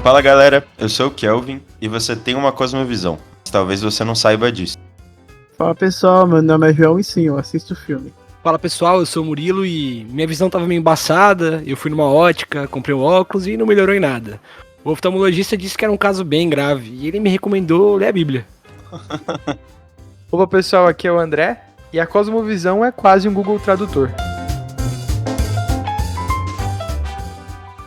Fala galera, eu sou o Kelvin e você tem uma cosmovisão. Talvez você não saiba disso. Fala pessoal, meu nome é João e sim, eu assisto o filme. Fala pessoal, eu sou o Murilo e minha visão tava meio embaçada, eu fui numa ótica, comprei um óculos e não melhorou em nada. O oftalmologista disse que era um caso bem grave e ele me recomendou ler a Bíblia. Opa pessoal, aqui é o André e a cosmovisão é quase um Google Tradutor.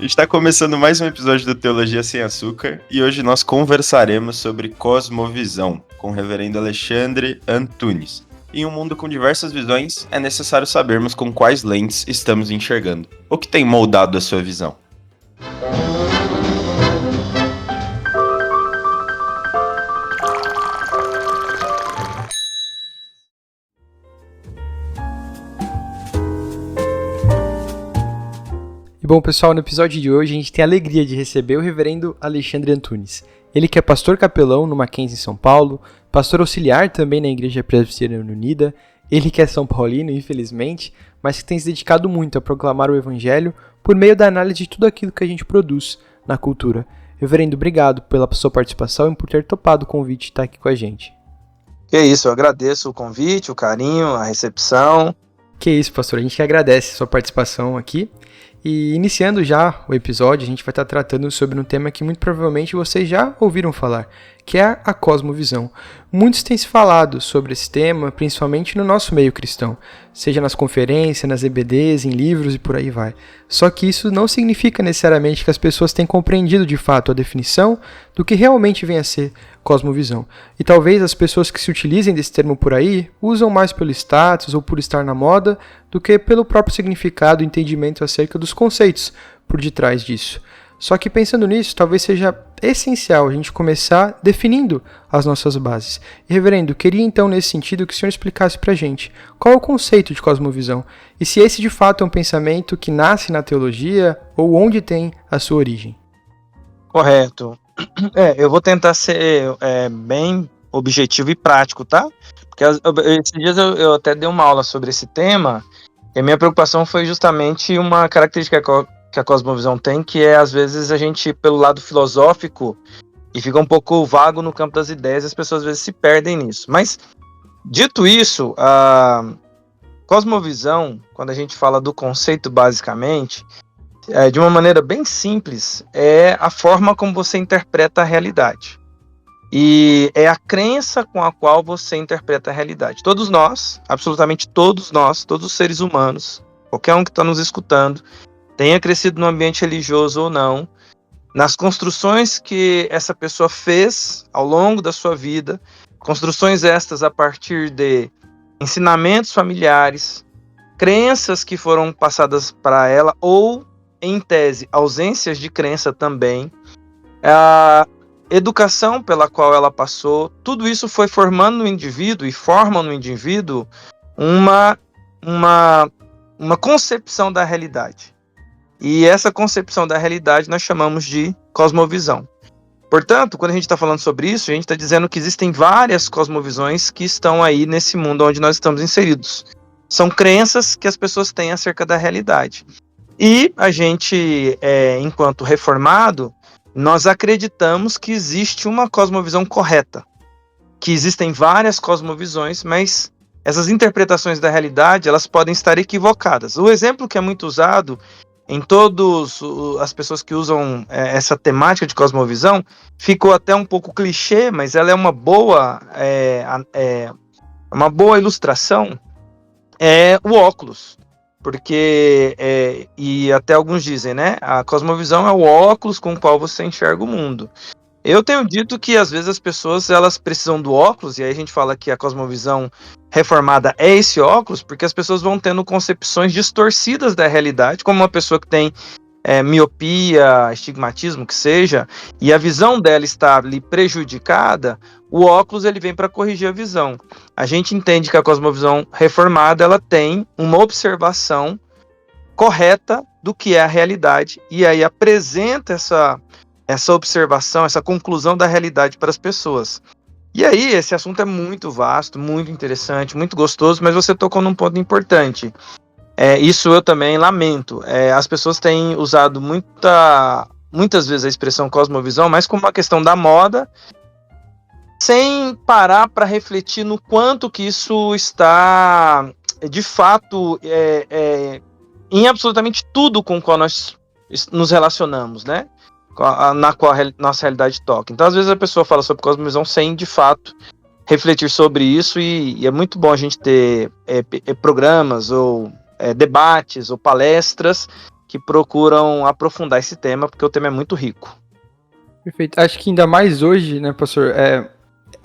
Está começando mais um episódio do Teologia Sem Açúcar e hoje nós conversaremos sobre cosmovisão com o reverendo Alexandre Antunes. Em um mundo com diversas visões, é necessário sabermos com quais lentes estamos enxergando. O que tem moldado a sua visão? Bom pessoal, no episódio de hoje a gente tem a alegria de receber o reverendo Alexandre Antunes. Ele que é pastor capelão no Mackenzie em São Paulo, pastor auxiliar também na Igreja Presbiteriana Unida, ele que é São Paulino, infelizmente, mas que tem se dedicado muito a proclamar o Evangelho por meio da análise de tudo aquilo que a gente produz na cultura. Reverendo, obrigado pela sua participação e por ter topado o convite de estar aqui com a gente. Que isso, eu agradeço o convite, o carinho, a recepção. Que isso, pastor, a gente que agradece a sua participação aqui. E iniciando já o episódio, a gente vai estar tratando sobre um tema que muito provavelmente vocês já ouviram falar, que é a cosmovisão. Muitos têm se falado sobre esse tema, principalmente no nosso meio cristão, seja nas conferências, nas EBDs, em livros e por aí vai. Só que isso não significa necessariamente que as pessoas tenham compreendido de fato a definição do que realmente vem a ser cosmovisão. E talvez as pessoas que se utilizem desse termo por aí usam mais pelo status ou por estar na moda do que pelo próprio significado e entendimento acerca dos conceitos por detrás disso. Só que pensando nisso, talvez seja essencial a gente começar definindo as nossas bases. E, reverendo, queria então nesse sentido que o senhor explicasse pra gente qual é o conceito de cosmovisão e se esse de fato é um pensamento que nasce na teologia ou onde tem a sua origem. Correto. Eu vou tentar ser bem objetivo e prático, tá? Porque esses dias eu até dei uma aula sobre esse tema e a minha preocupação foi justamente uma característica que a cosmovisão tem, que é às vezes a gente, pelo lado filosófico, e fica um pouco vago no campo das ideias, as pessoas às vezes se perdem nisso. Mas, dito isso, a cosmovisão, quando a gente fala do conceito basicamente, de uma maneira bem simples, é a forma como você interpreta a realidade. E é a crença com a qual você interpreta a realidade. Todos nós, absolutamente todos nós, todos os seres humanos, qualquer um que está nos escutando, tenha crescido no ambiente religioso ou não, nas construções que essa pessoa fez ao longo da sua vida, construções estas a partir de ensinamentos familiares, crenças que foram passadas para ela ou, em tese, ausências de crença também, a educação pela qual ela passou, tudo isso foi formando no indivíduo e forma no indivíduo uma concepção da realidade. E essa concepção da realidade nós chamamos de cosmovisão. Portanto, quando a gente está falando sobre isso, a gente está dizendo que existem várias cosmovisões que estão aí nesse mundo onde nós estamos inseridos. São crenças que as pessoas têm acerca da realidade. E a gente, enquanto reformado, nós acreditamos que existe uma cosmovisão correta. Que existem várias cosmovisões, mas essas interpretações da realidade, elas podem estar equivocadas. O exemplo que é muito usado em todas as pessoas que usam essa temática de cosmovisão, ficou até um pouco clichê, mas ela é uma boa ilustração, é o óculos. Porque, e até alguns dizem, né, a cosmovisão é o óculos com o qual você enxerga o mundo. Eu tenho dito que às vezes as pessoas elas precisam do óculos, e aí a gente fala que a cosmovisão reformada é esse óculos, porque as pessoas vão tendo concepções distorcidas da realidade, como uma pessoa que tem miopia, estigmatismo, que seja, e a visão dela está ali prejudicada, o óculos ele vem para corrigir a visão. A gente entende que a cosmovisão reformada ela tem uma observação correta do que é a realidade, e aí apresenta essa observação, essa conclusão da realidade para as pessoas. E aí, esse assunto é muito vasto, muito interessante, muito gostoso, mas você tocou num ponto importante. Isso eu também lamento. As pessoas têm usado muita muitas vezes a expressão cosmovisão mais como uma questão da moda, sem parar para refletir no quanto que isso está, de fato, em absolutamente tudo com o qual nós nos relacionamos, né? Na qual a nossa realidade toca. Então, às vezes a pessoa fala sobre cosmovisão sem, de fato, refletir sobre isso, e é muito bom a gente ter programas ou debates ou palestras que procuram aprofundar esse tema, porque o tema é muito rico. Perfeito. Acho que ainda mais hoje, né, pastor,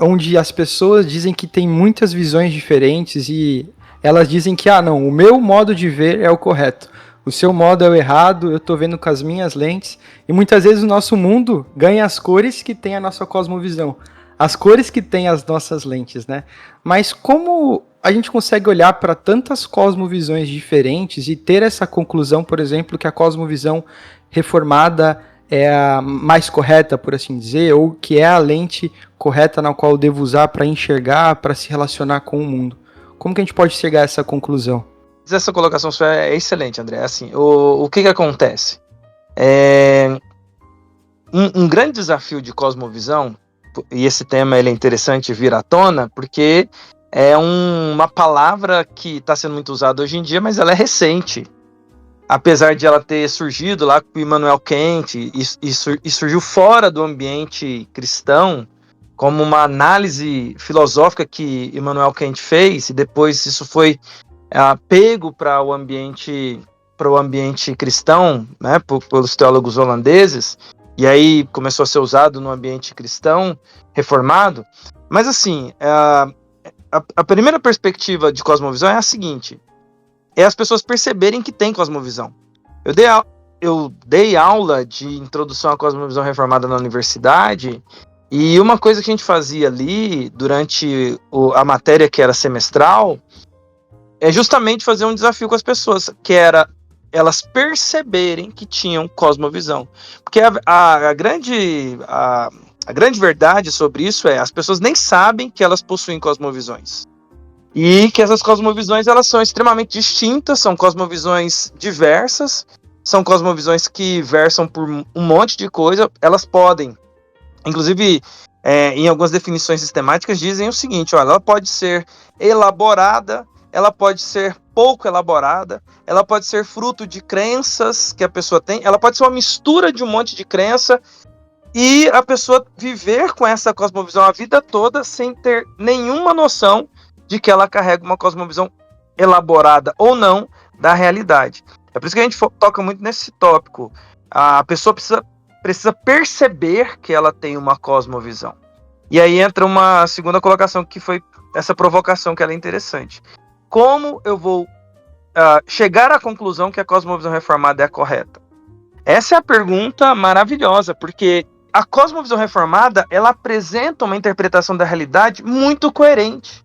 onde as pessoas dizem que tem muitas visões diferentes e elas dizem que, não, o meu modo de ver é o correto, o seu modo é o errado, eu tô vendo com as minhas lentes, e muitas vezes o nosso mundo ganha as cores que tem a nossa cosmovisão, as cores que tem as nossas lentes, né? Mas como a gente consegue olhar para tantas cosmovisões diferentes e ter essa conclusão, por exemplo, que a cosmovisão reformada é a mais correta, por assim dizer, ou que é a lente correta na qual eu devo usar para enxergar, para se relacionar com o mundo? Como que a gente pode chegar a essa conclusão? Essa colocação sua é excelente, André. Assim, o que acontece? Um grande desafio de cosmovisão, e esse tema ele é interessante vir à tona, porque é uma palavra que está sendo muito usada hoje em dia, mas ela é recente. Apesar de ela ter surgido lá com Immanuel Kant e surgiu fora do ambiente cristão, como uma análise filosófica que Immanuel Kant fez, e depois isso foi pego para o ambiente cristão, né, pelos teólogos holandeses, e aí começou a ser usado no ambiente cristão reformado. Mas assim, a primeira perspectiva de cosmovisão é a seguinte: é as pessoas perceberem que tem cosmovisão. Eu dei aula de introdução à cosmovisão reformada na universidade, e uma coisa que a gente fazia ali durante a matéria que era semestral é justamente fazer um desafio com as pessoas, que era elas perceberem que tinham cosmovisão. Porque a grande verdade sobre isso as pessoas nem sabem que elas possuem cosmovisões. E que essas cosmovisões, elas são extremamente distintas, são cosmovisões diversas, são cosmovisões que versam por um monte de coisa. Elas podem, inclusive, em algumas definições sistemáticas, dizem o seguinte: olha, ela pode ser elaborada, ela pode ser pouco elaborada, ela pode ser fruto de crenças que a pessoa tem, ela pode ser uma mistura de um monte de crença, e a pessoa viver com essa cosmovisão a vida toda sem ter nenhuma noção de que ela carrega uma cosmovisão elaborada ou não da realidade. É por isso que a gente toca muito nesse tópico. A pessoa precisa perceber que ela tem uma cosmovisão. E aí entra uma segunda colocação, que foi essa provocação, que ela é interessante. Como eu vou chegar à conclusão que a cosmovisão reformada é a correta? Essa é a pergunta maravilhosa, porque a cosmovisão reformada, ela apresenta uma interpretação da realidade muito coerente.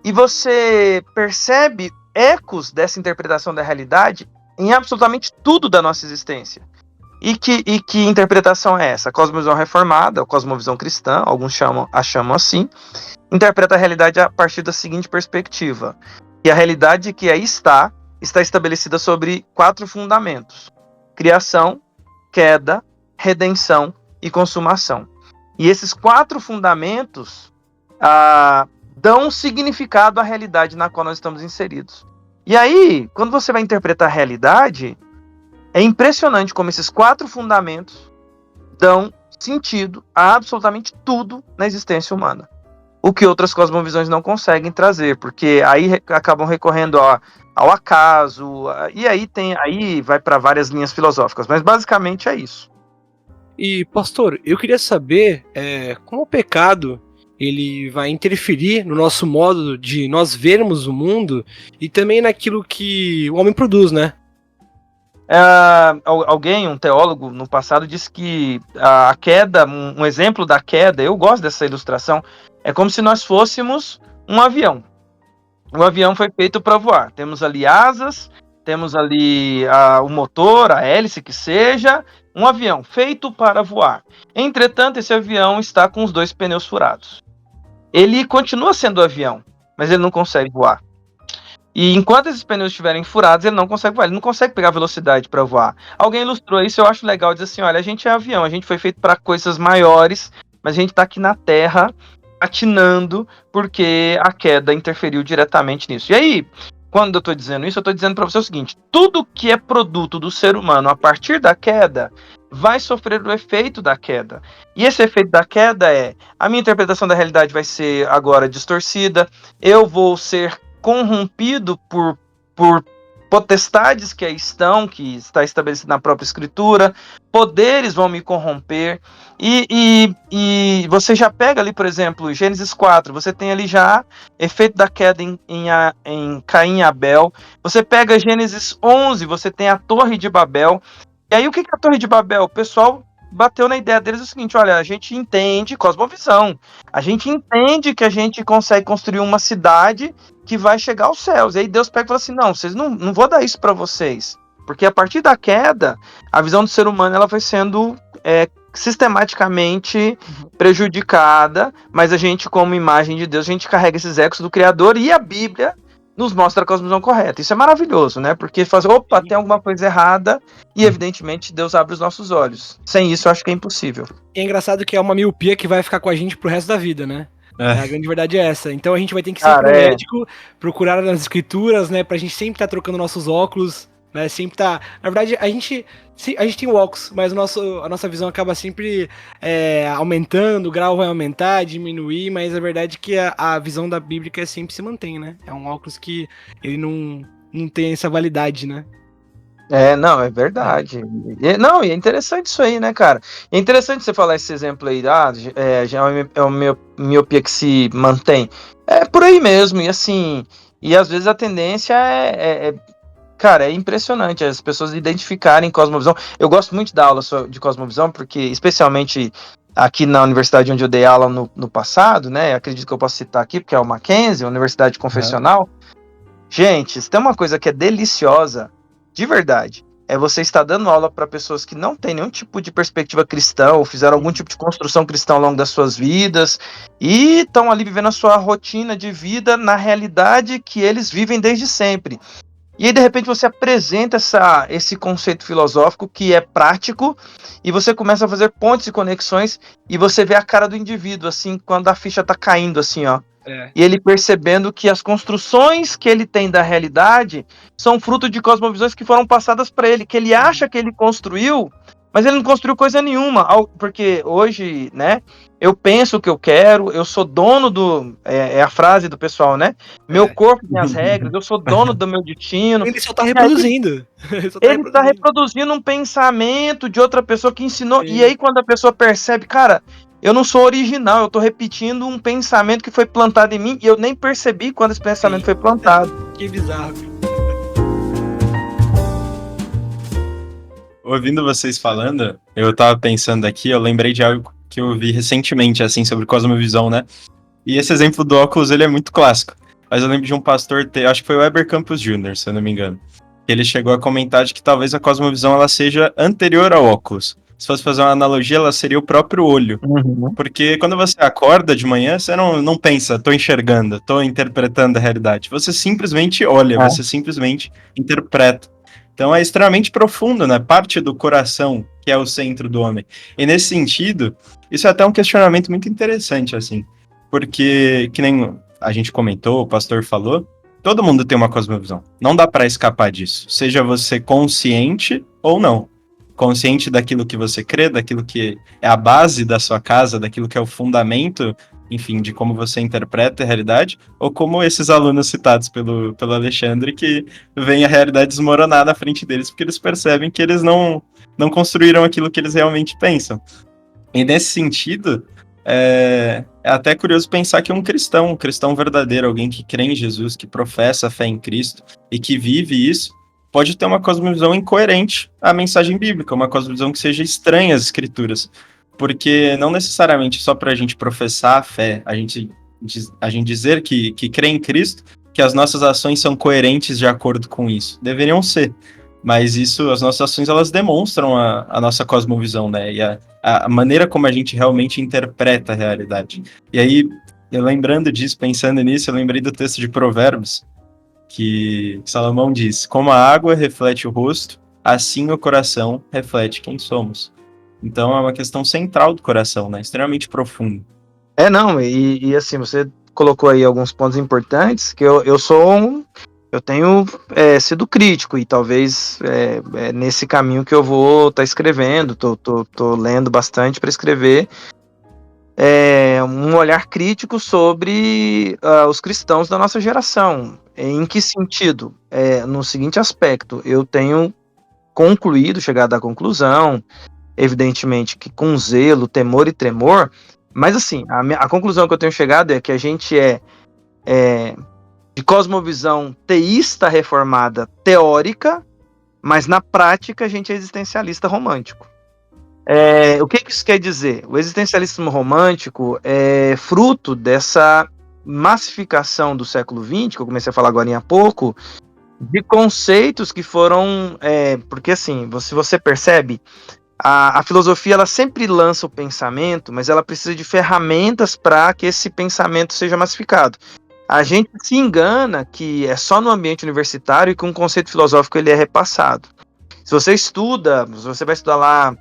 E você percebe ecos dessa interpretação da realidade em absolutamente tudo da nossa existência. E que interpretação é essa? A cosmovisão reformada, a cosmovisão cristã, alguns a chamam assim, interpreta a realidade a partir da seguinte perspectiva: que a realidade que aí está estabelecida sobre 4 fundamentos: criação, queda, redenção e consumação. E esses 4 fundamentos dão um significado à realidade na qual nós estamos inseridos. E aí, quando você vai interpretar a realidade, é impressionante como esses 4 fundamentos dão sentido a absolutamente tudo na existência humana. O que outras cosmovisões não conseguem trazer, porque aí acabam recorrendo ao acaso, e aí vai para várias linhas filosóficas, mas basicamente é isso. E, pastor, eu queria saber como o pecado ele vai interferir no nosso modo de nós vermos o mundo e também naquilo que o homem produz, né? Um teólogo no passado, disse que a queda, um exemplo da queda, eu gosto dessa ilustração, é como se nós fôssemos um avião. O avião foi feito para voar. Temos ali asas, temos ali o motor, a hélice que seja, um avião feito para voar. Entretanto, esse avião está com os 2 pneus furados. Ele continua sendo avião, mas ele não consegue voar. E enquanto esses pneus estiverem furados, ele não consegue voar, ele não consegue pegar velocidade para voar. Alguém ilustrou isso, eu acho legal, diz assim, olha, a gente é avião, a gente foi feito para coisas maiores, mas a gente está aqui na Terra patinando porque a queda interferiu diretamente nisso. E aí, quando eu estou dizendo isso, eu estou dizendo para você o seguinte, tudo que é produto do ser humano a partir da queda vai sofrer o efeito da queda. E esse efeito da queda a minha interpretação da realidade vai ser agora distorcida, eu vou ser corrompido por potestades que aí estão, que está estabelecido na própria escritura, poderes vão me corromper, e você já pega ali, por exemplo, Gênesis 4, você tem ali já efeito da queda em Caim e Abel, você pega Gênesis 11, você tem a Torre de Babel, e aí o que é a Torre de Babel? O pessoal bateu na ideia deles o seguinte, olha, a gente entende cosmovisão, a gente entende que a gente consegue construir uma cidade que vai chegar aos céus. E aí Deus pega e fala assim, não, vocês não vou dar isso para vocês. Porque a partir da queda, a visão do ser humano ela vai sendo sistematicamente prejudicada, mas a gente, como imagem de Deus, a gente carrega esses ecos do Criador e a Bíblia nos mostra a cosmovisão correta. Isso é maravilhoso, né? Porque faz, opa, tem alguma coisa errada e, evidentemente, Deus abre os nossos olhos. Sem isso, eu acho que é impossível. E é engraçado que é uma miopia que vai ficar com a gente pro resto da vida, né? A grande verdade é essa. Então a gente vai ter que ir sempre no médico, procurar nas escrituras, né? Pra gente sempre estar trocando nossos óculos, né? Sempre tá. Na verdade, a gente tem o óculos, mas a nossa visão acaba sempre aumentando, o grau vai aumentar, diminuir, mas a verdade é que a visão da Bíblia sempre se mantém, né? É um óculos que ele não tem essa validade, né? Não, é verdade. E é interessante isso aí, né, cara? É interessante você falar esse exemplo aí, já é uma miopia que se mantém. É por aí mesmo, e assim, e às vezes a tendência cara, é impressionante as pessoas identificarem cosmovisão. Eu gosto muito da aula de cosmovisão, porque, especialmente aqui na universidade onde eu dei aula no passado, né, acredito que eu posso citar aqui, porque é o Mackenzie, a Universidade Confessional. Gente, se tem uma coisa que é deliciosa, de verdade, é você estar dando aula para pessoas que não têm nenhum tipo de perspectiva cristã, ou fizeram algum tipo de construção cristã ao longo das suas vidas, e estão ali vivendo a sua rotina de vida na realidade que eles vivem desde sempre. E aí, de repente, você apresenta esse conceito filosófico que é prático, e você começa a fazer pontes e conexões, e você vê a cara do indivíduo, assim, quando a ficha tá caindo, assim, ó. E ele percebendo que as construções que ele tem da realidade são fruto de cosmovisões que foram passadas para ele, que ele acha que ele construiu, mas ele não construiu coisa nenhuma, porque hoje, né, eu penso o que eu quero, eu sou dono é a frase do pessoal, né, meu corpo tem as regras, eu sou dono do meu destino. Ele só tá reproduzindo. Ele tá reproduzindo um pensamento de outra pessoa que ensinou, Sim. E aí quando a pessoa percebe, cara, eu não sou original, eu tô repetindo um pensamento que foi plantado em mim, e eu nem percebi quando esse pensamento foi plantado. Que bizarro. Ouvindo vocês falando, eu tava pensando aqui, eu lembrei de algo que eu vi recentemente, assim, sobre cosmovisão, né? E esse exemplo do óculos, ele é muito clássico. Mas eu lembro de um pastor, acho que foi o Weber Campos Jr., se eu não me engano. Ele chegou a comentar de que talvez a cosmovisão ela seja anterior ao óculos. Se fosse fazer uma analogia, ela seria o próprio olho. Porque quando você acorda de manhã, você não pensa, tô enxergando, tô interpretando a realidade. Você simplesmente olha, você simplesmente interpreta. Então é extremamente profundo, né? Parte do coração, que é o centro do homem. E nesse sentido, isso é até um questionamento muito interessante, assim. Porque, que nem a gente comentou, o pastor falou, todo mundo tem uma cosmovisão. Não dá para escapar disso. Seja você consciente ou não. Consciente daquilo que você crê, daquilo que é a base da sua casa, daquilo que é o fundamento, enfim, de como você interpreta a realidade, ou como esses alunos citados pelo Alexandre, que veem a realidade desmoronar na frente deles, porque eles percebem que eles não construíram aquilo que eles realmente pensam. E nesse sentido, é até curioso pensar que um cristão verdadeiro, alguém que crê em Jesus, que professa a fé em Cristo e que vive isso, pode ter uma cosmovisão incoerente à mensagem bíblica, uma cosmovisão que seja estranha às escrituras. Porque não necessariamente só para a gente professar a fé, a gente dizer que crê em Cristo, que as nossas ações são coerentes de acordo com isso. Deveriam ser. Mas isso, as nossas ações, elas demonstram a nossa cosmovisão, né? E a maneira como a gente realmente interpreta a realidade. E aí, eu lembrando disso, pensando nisso, eu lembrei do texto de Provérbios, que Salomão diz: como a água reflete o rosto, assim o coração reflete quem somos. Então é uma questão central do coração, né? Extremamente profunda. Não, e assim, você colocou aí alguns pontos importantes, que eu tenho sido crítico, e talvez é nesse caminho que eu vou estar escrevendo, tô lendo bastante para escrever um olhar crítico sobre os cristãos da nossa geração. Em que sentido? No seguinte aspecto, eu tenho chegado à conclusão, evidentemente que com zelo, temor e tremor, mas assim, a conclusão que eu tenho chegado é que a gente é de cosmovisão teísta reformada teórica, mas na prática a gente é existencialista romântico. O que isso quer dizer? O existencialismo romântico é fruto dessa massificação do século XX, que eu comecei a falar agora há pouco, de conceitos que foram... porque assim, se você percebe, a filosofia ela sempre lança o pensamento, mas ela precisa de ferramentas para que esse pensamento seja massificado. A gente se engana que é só no ambiente universitário e que um conceito filosófico ele é repassado. Se você vai estudar lá,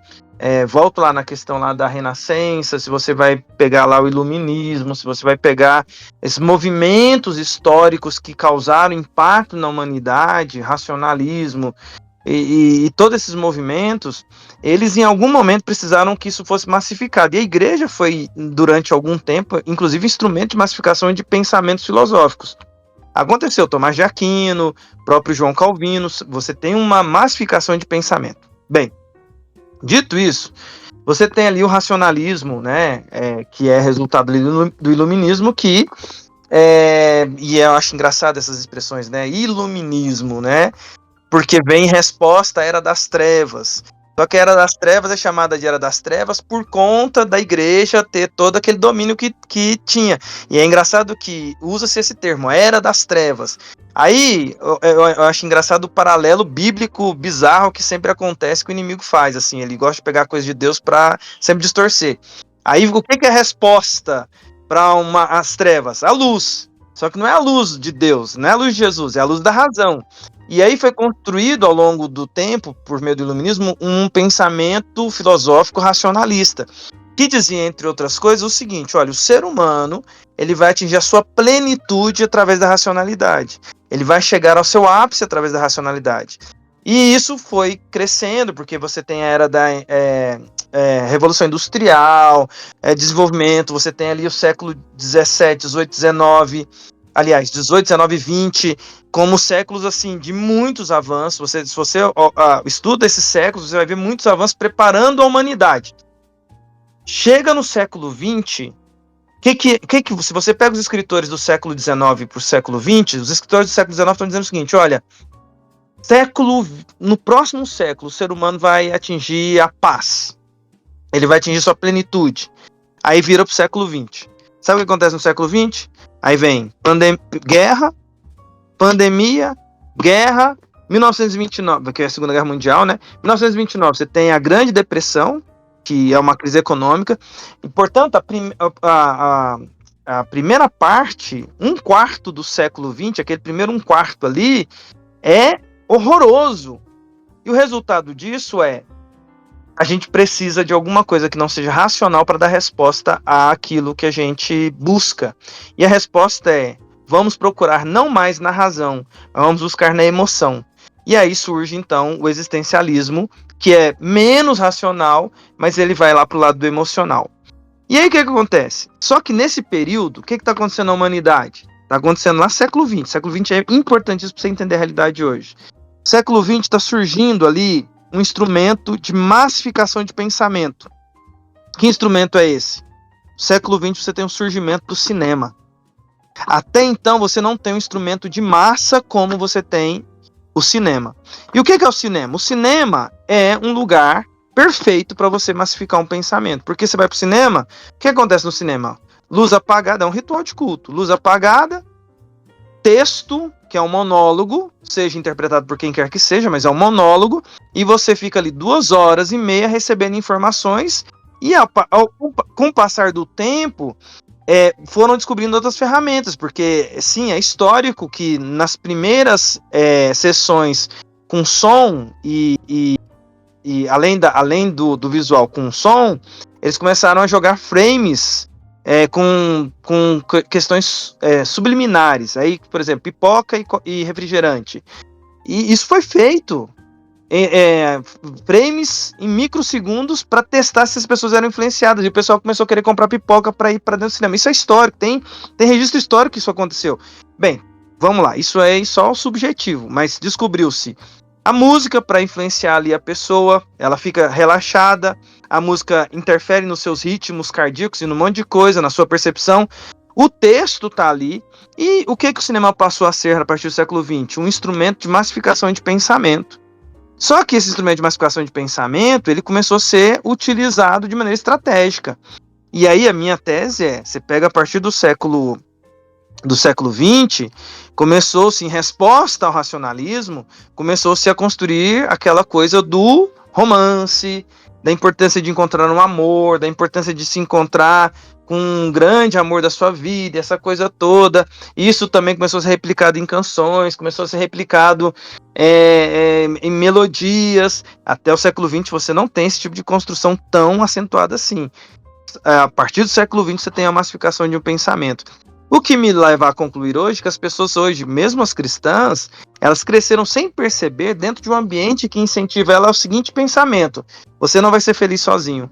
volta lá na questão lá da Renascença, se você vai pegar lá o Iluminismo, se você vai pegar esses movimentos históricos que causaram impacto na humanidade, racionalismo, e todos esses movimentos, eles em algum momento precisaram que isso fosse massificado. E a igreja foi, durante algum tempo, inclusive instrumento de massificação de pensamentos filosóficos. Aconteceu Tomás de Aquino, próprio João Calvino, você tem uma massificação de pensamento. Bem, dito isso, você tem ali o racionalismo, né, que é resultado ali do iluminismo, que e eu acho engraçado essas expressões, né, iluminismo, né, porque vem em resposta à Era das Trevas. Só que a Era das Trevas é chamada de Era das Trevas por conta da igreja ter todo aquele domínio que tinha. E é engraçado que usa-se esse termo, Era das Trevas. Aí eu acho engraçado o paralelo bíblico bizarro que sempre acontece que o inimigo faz. Assim, ele gosta de pegar a coisa de Deus para sempre distorcer. Aí o que é a resposta para as trevas? A luz. Só que não é a luz de Deus, não é a luz de Jesus, é a luz da razão. E aí foi construído ao longo do tempo, por meio do iluminismo, um pensamento filosófico racionalista, que dizia, entre outras coisas, o seguinte: olha, o ser humano ele vai atingir a sua plenitude através da racionalidade. Ele vai chegar ao seu ápice através da racionalidade. E isso foi crescendo, porque você tem a era da Revolução Industrial, desenvolvimento, você tem ali o século XVII, XVIII, XIX, aliás, 18, 19 e 20, como séculos assim de muitos avanços. Se você estuda esses séculos, você vai ver muitos avanços preparando a humanidade. Chega no século 20, se você pega os escritores do século 19 para o século 20, os escritores do século 19 estão dizendo o seguinte: olha, no próximo século o ser humano vai atingir a paz, ele vai atingir sua plenitude. Aí vira para o século 20. Sabe o que acontece no século 20? Aí vem guerra, pandemia, guerra, 1929, que é a Segunda Guerra Mundial, né? 1929, você tem a Grande Depressão, que é uma crise econômica, e, portanto, a primeira parte, 1/4 do século XX, aquele primeiro 1/4 ali, é horroroso. E o resultado disso a gente precisa de alguma coisa que não seja racional para dar resposta àquilo que a gente busca. E a resposta vamos procurar não mais na razão, mas vamos buscar na emoção. E aí surge, então, o existencialismo, que é menos racional, mas ele vai lá para o lado do emocional. E aí o que acontece? Só que nesse período, o que está acontecendo na humanidade? Está acontecendo lá no século XX. Século XX é importantíssimo para você entender a realidade de hoje. Século XX está surgindo ali um instrumento de massificação de pensamento. Que instrumento é esse? No século XX você tem o surgimento do cinema. Até então você não tem um instrumento de massa como você tem o cinema. E o que é o cinema? O cinema é um lugar perfeito para você massificar um pensamento. Porque você vai para o cinema, o que acontece no cinema? Luz apagada, é um ritual de culto. Luz apagada, texto, que é um monólogo, seja interpretado por quem quer que seja, mas é um monólogo, e você fica ali 2h30 recebendo informações, e com o passar do tempo, foram descobrindo outras ferramentas, porque, sim, é histórico que nas primeiras sessões com som e além do visual com som, eles começaram a jogar frames com questões subliminares, aí, por exemplo, pipoca e refrigerante. E isso foi feito frames em microsegundos para testar se as pessoas eram influenciadas, e o pessoal começou a querer comprar pipoca para ir para dentro do cinema. Isso é histórico, tem registro histórico que isso aconteceu. Bem, vamos lá, isso é só subjetivo, mas descobriu-se a música para influenciar ali a pessoa, ela fica relaxada, a música interfere nos seus ritmos cardíacos e num monte de coisa, na sua percepção. O texto tá ali. E o que o cinema passou a ser a partir do século XX? Um instrumento de massificação de pensamento. Só que esse instrumento de massificação de pensamento, ele começou a ser utilizado de maneira estratégica. E aí a minha tese você pega a partir do século XX, começou-se, em resposta ao racionalismo, começou-se a construir aquela coisa do romance, da importância de encontrar um amor, da importância de se encontrar com um grande amor da sua vida, essa coisa toda. Isso também começou a ser replicado em canções, começou a ser replicado em melodias. Até o século XX você não tem esse tipo de construção tão acentuada assim. A partir do século XX você tem a massificação de um pensamento. O que me leva a concluir hoje que as pessoas hoje, mesmo as cristãs, elas cresceram sem perceber dentro de um ambiente que incentiva ela ao seguinte pensamento: você não vai ser feliz sozinho.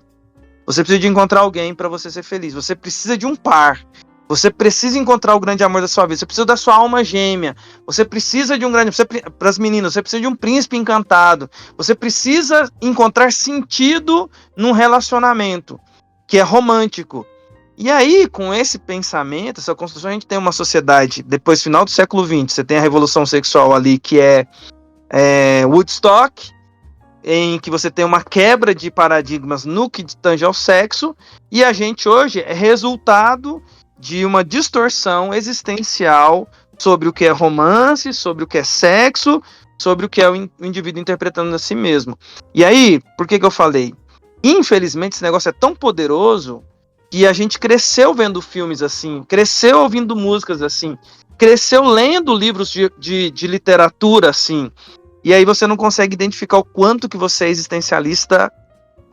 Você precisa de encontrar alguém para você ser feliz. Você precisa de um par. Você precisa encontrar o grande amor da sua vida. Você precisa da sua alma gêmea. Você precisa de um grande... Para as meninas, você precisa de um príncipe encantado. Você precisa encontrar sentido num relacionamento que é romântico. E aí, com esse pensamento, essa construção, a gente tem uma sociedade, depois do final do século XX, você tem a revolução sexual ali, que é Woodstock, em que você tem uma quebra de paradigmas no que tange ao sexo, e a gente hoje é resultado de uma distorção existencial sobre o que é romance, sobre o que é sexo, sobre o que é o indivíduo interpretando a si mesmo. E aí, por que eu falei? Infelizmente, esse negócio é tão poderoso que a gente cresceu vendo filmes assim, cresceu ouvindo músicas assim, cresceu lendo livros de literatura assim, e aí você não consegue identificar o quanto que você é existencialista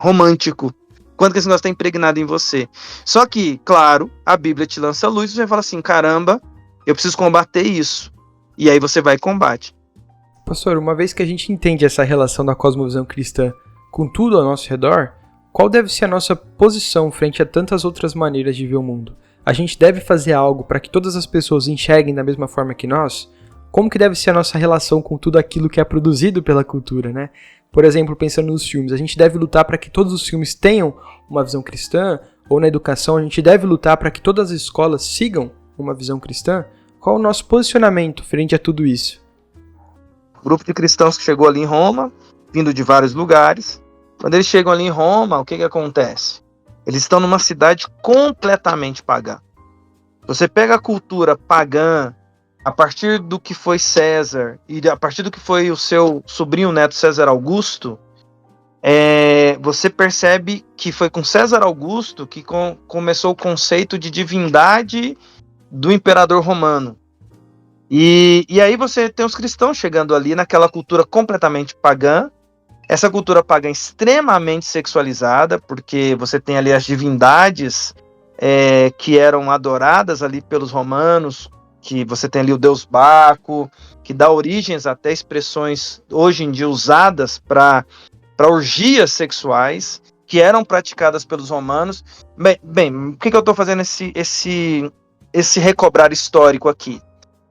romântico, quanto que esse negócio está impregnado em você. Só que, claro, a Bíblia te lança luz e você fala assim, caramba, eu preciso combater isso. E aí você vai e combate. Pastor, uma vez que a gente entende essa relação da cosmovisão cristã com tudo ao nosso redor, qual deve ser a nossa posição frente a tantas outras maneiras de ver o mundo? A gente deve fazer algo para que todas as pessoas enxerguem da mesma forma que nós? Como que deve ser a nossa relação com tudo aquilo que é produzido pela cultura, né? Por exemplo, pensando nos filmes, a gente deve lutar para que todos os filmes tenham uma visão cristã? Ou na educação, a gente deve lutar para que todas as escolas sigam uma visão cristã? Qual o nosso posicionamento frente a tudo isso? O grupo de cristãos que chegou ali em Roma, vindo de vários lugares, quando eles chegam ali em Roma, o que acontece? Eles estão numa cidade completamente pagã. Você pega a cultura pagã, a partir do que foi César, e a partir do que foi o seu sobrinho neto César Augusto, você percebe que foi com César Augusto que começou o conceito de divindade do imperador romano. E aí você tem os cristãos chegando ali naquela cultura completamente pagã, essa cultura pagã extremamente sexualizada, porque você tem ali as divindades que eram adoradas ali pelos romanos, que você tem ali o deus Baco, que dá origens até expressões hoje em dia usadas para orgias sexuais, que eram praticadas pelos romanos. Bem, o que eu estou fazendo esse recobrar histórico aqui?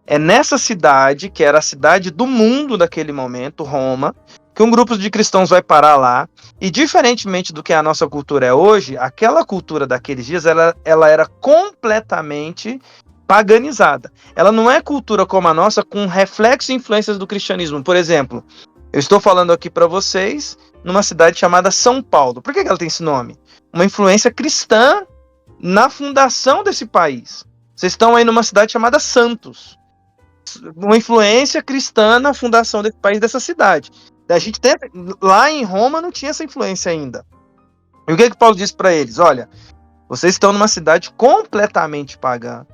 É nessa cidade, que era a cidade do mundo naquele momento, Roma, que um grupo de cristãos vai parar lá, e diferentemente do que a nossa cultura é hoje, aquela cultura daqueles dias, ela era completamente paganizada. Ela não é cultura como a nossa, com reflexos e influências do cristianismo. Por exemplo, eu estou falando aqui para vocês numa cidade chamada São Paulo. Por que ela tem esse nome? Uma influência cristã na fundação desse país. Vocês estão aí numa cidade chamada Santos. Uma influência cristã na fundação desse país, dessa cidade. A gente lá em Roma não tinha essa influência ainda. E o que Paulo disse para eles? Olha, Vocês estão numa cidade completamente pagã.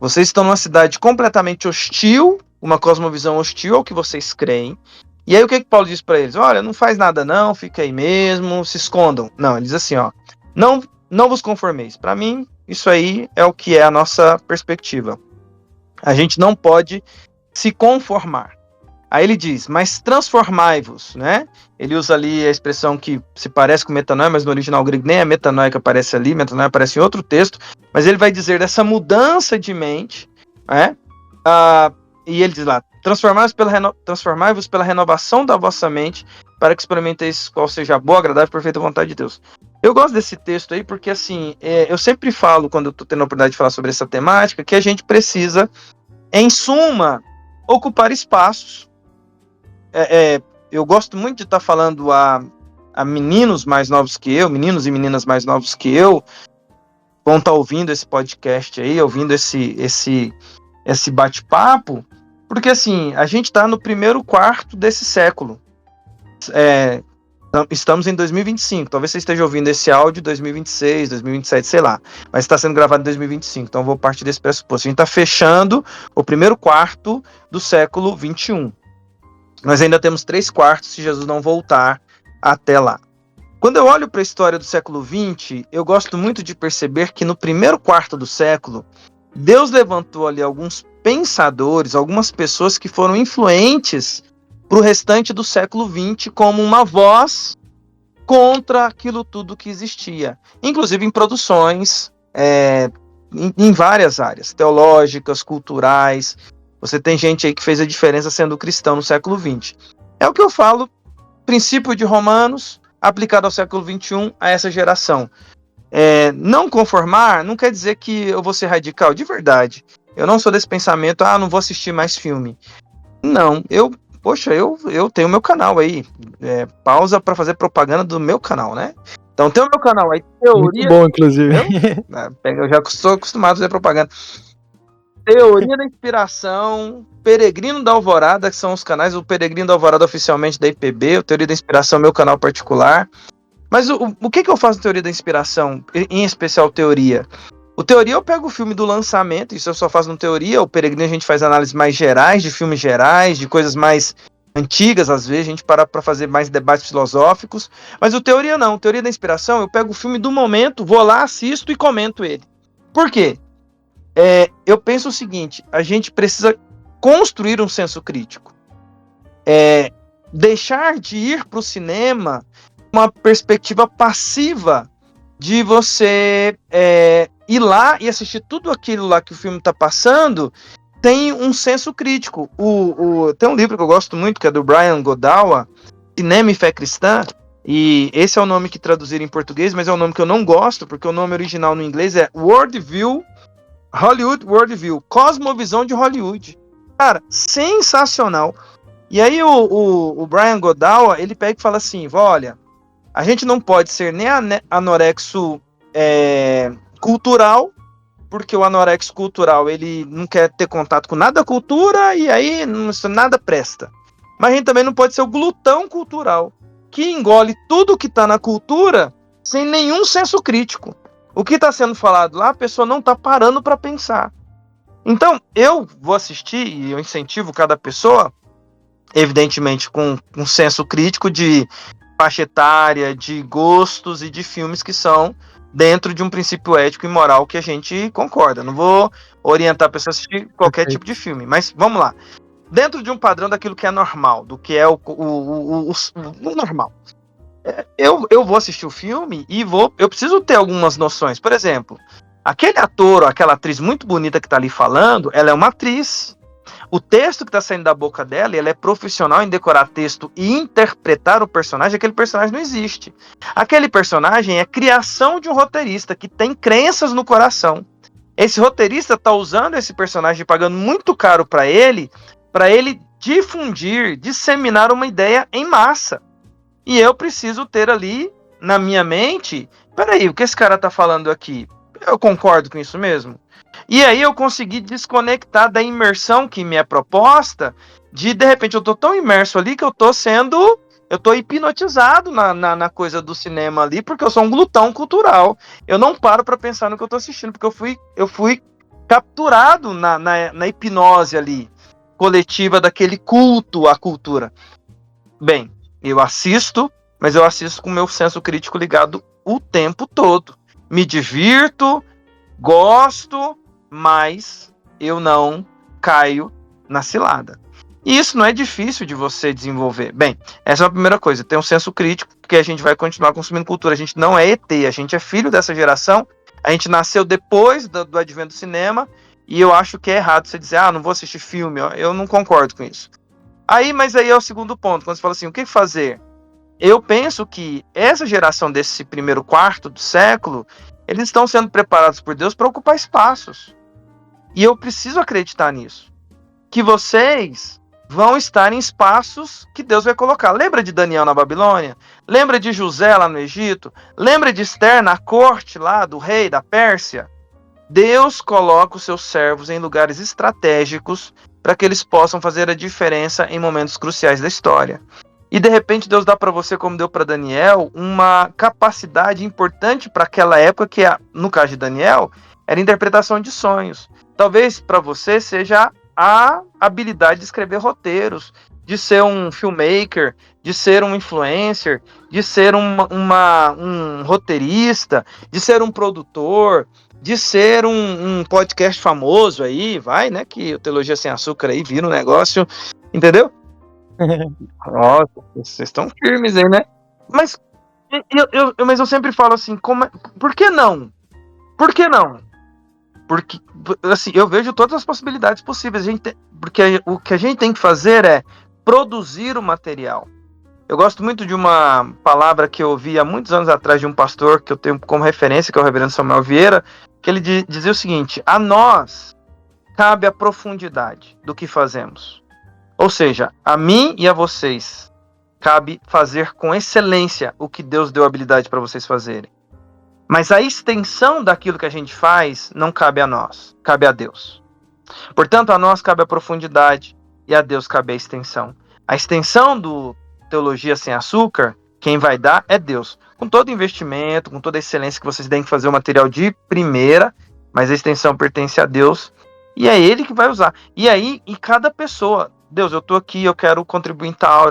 Vocês estão numa cidade completamente hostil, uma cosmovisão hostil ao que vocês creem. E aí o que Paulo diz para eles? Olha, não faz nada não, fica aí mesmo, se escondam. Não, ele diz assim, ó, não vos conformeis. Para mim, isso aí é o que é a nossa perspectiva. A gente não pode se conformar. Aí ele diz, mas transformai-vos, né? Ele usa ali a expressão que se parece com metanoia, mas no original grego nem é metanoia que aparece ali, metanoia aparece em outro texto, mas ele vai dizer dessa mudança de mente, né? E ele diz lá, transformai-vos pela renovação da vossa mente, para que experimenteis qual seja a boa, agradável e perfeita vontade de Deus. Eu gosto desse texto aí porque, assim, eu sempre falo, quando eu tô tendo a oportunidade de falar sobre essa temática, que a gente precisa, em suma, ocupar espaços. Eu gosto muito de estar falando a meninos mais novos que eu, meninos e meninas mais novos que eu, vão estar ouvindo esse podcast aí, ouvindo esse bate-papo, porque assim, a gente está no primeiro quarto desse século. Estamos em 2025, talvez você esteja ouvindo esse áudio em 2026, 2027, sei lá, mas está sendo gravado em 2025, então eu vou partir desse pressuposto. A gente está fechando o primeiro quarto do século 21. Nós ainda temos 3 quartos se Jesus não voltar até lá. Quando eu olho para a história do século 20, eu gosto muito de perceber que no primeiro quarto do século, Deus levantou ali alguns pensadores, algumas pessoas que foram influentes para o restante do século 20 como uma voz contra aquilo tudo que existia. Inclusive em produções, em várias áreas, teológicas, culturais. Você tem gente aí que fez a diferença sendo cristão no século 20. É o que eu falo, princípio de Romanos, aplicado ao século 21, a essa geração. Não conformar não quer dizer que eu vou ser radical, de verdade. Eu não sou desse pensamento, não vou assistir mais filme. Não, eu tenho meu canal aí. Pausa para fazer propaganda do meu canal, né? Então tem o meu canal aí, teoria... Muito bom, inclusive. Eu já estou acostumado a fazer propaganda. Teoria da Inspiração, Peregrino da Alvorada, que são os canais, o Peregrino da Alvorada oficialmente da IPB, o Teoria da Inspiração, meu canal particular. Mas o que eu faço na Teoria da Inspiração, em especial teoria? O Teoria eu pego o filme do lançamento, isso eu só faço no Teoria, o Peregrino a gente faz análises mais gerais, de filmes gerais, de coisas mais antigas, às vezes a gente para fazer mais debates filosóficos, mas o Teoria não, o Teoria da Inspiração eu pego o filme do momento, vou lá, assisto e comento ele. Por quê? Eu penso o seguinte, a gente precisa construir um senso crítico. Deixar de ir para o cinema uma perspectiva passiva de você ir lá e assistir tudo aquilo lá que o filme está passando, tem um senso crítico. Tem um livro que eu gosto muito, que é do Brian Godawa, Cinema e Fé Cristã, e esse é o nome que traduziram em português, mas é um nome que eu não gosto, porque o nome original no inglês é Hollywood Worldview, Cosmovisão de Hollywood. Cara, sensacional. E aí o Brian Godawa, ele pega e fala assim, olha, a gente não pode ser nem anorexo cultural, porque o anorexo cultural, ele não quer ter contato com nada da cultura, e aí nada presta. Mas a gente também não pode ser o glutão cultural, que engole tudo que está na cultura sem nenhum senso crítico. O que está sendo falado lá, a pessoa não está parando para pensar. Então, eu vou assistir, e eu incentivo cada pessoa, evidentemente com um senso crítico de faixa etária, de gostos e de filmes que são dentro de um princípio ético e moral que a gente concorda. Não vou orientar a pessoa a assistir qualquer tipo de filme, mas vamos lá. Dentro de um padrão daquilo que é normal, do que é o normal. Eu vou assistir o filme e eu preciso ter algumas noções. Por exemplo, aquele ator ou aquela atriz muito bonita que está ali falando, ela é uma atriz. O texto que está saindo da boca dela, ela é profissional em decorar texto e interpretar o personagem. Aquele personagem não existe. Aquele personagem é criação de um roteirista que tem crenças no coração. Esse roteirista está usando esse personagem, pagando muito caro para ele difundir, disseminar uma ideia em massa. E eu preciso ter ali, na minha mente, peraí, o que esse cara tá falando aqui? Eu concordo com isso mesmo? E aí eu consegui desconectar da imersão que me é proposta, de repente eu tô tão imerso ali que eu tô Eu tô hipnotizado na coisa do cinema ali, porque eu sou um glutão cultural. Eu não paro pra pensar no que eu tô assistindo, porque eu fui capturado na hipnose ali, coletiva daquele culto à cultura. Bem, eu assisto, mas eu assisto com o meu senso crítico ligado o tempo todo. Me divirto, gosto, mas eu não caio na cilada. E isso não é difícil de você desenvolver. Bem, essa é a primeira coisa. Ter um senso crítico, porque a gente vai continuar consumindo cultura. A gente não é ET, a gente é filho dessa geração. A gente nasceu depois do advento do cinema. E eu acho que é errado você dizer, não vou assistir filme. Eu não concordo com isso. Mas aí é o segundo ponto. Quando você fala assim, o que fazer? Eu penso que essa geração desse primeiro quarto do século, eles estão sendo preparados por Deus para ocupar espaços. E eu preciso acreditar nisso. Que vocês vão estar em espaços que Deus vai colocar. Lembra de Daniel na Babilônia? Lembra de José lá no Egito? Lembra de Esther na corte lá do rei da Pérsia? Deus coloca os seus servos em lugares estratégicos para que eles possam fazer a diferença em momentos cruciais da história. E de repente Deus dá para você, como deu para Daniel, uma capacidade importante para aquela época, que no caso de Daniel, era a interpretação de sonhos. Talvez para você seja a habilidade de escrever roteiros, de ser um filmmaker, de ser um influencer, de ser um roteirista, de ser um produtor, de ser um podcast famoso aí, vai, né, que o Teologia Sem Açúcar aí vira um negócio, entendeu? Nossa, vocês estão firmes aí, né? Mas eu sempre falo assim, por que não? Por que não? Porque, assim, eu vejo todas as possibilidades possíveis. Porque o que a gente tem que fazer é produzir o material. Eu gosto muito de uma palavra que eu ouvi há muitos anos atrás de um pastor que eu tenho como referência, que é o reverendo Samuel Vieira, que ele dizia o seguinte: a nós cabe a profundidade do que fazemos. Ou seja, a mim e a vocês cabe fazer com excelência o que Deus deu habilidade para vocês fazerem. Mas a extensão daquilo que a gente faz não cabe a nós, cabe a Deus. Portanto, a nós cabe a profundidade e a Deus cabe a extensão. A extensão do Teologia Sem Açúcar, quem vai dar é Deus. Com todo investimento, com toda a excelência que vocês têm que fazer o material de primeira, mas a extensão pertence a Deus e é Ele que vai usar. E aí, em cada pessoa, Deus, eu estou aqui, eu quero contribuir em tal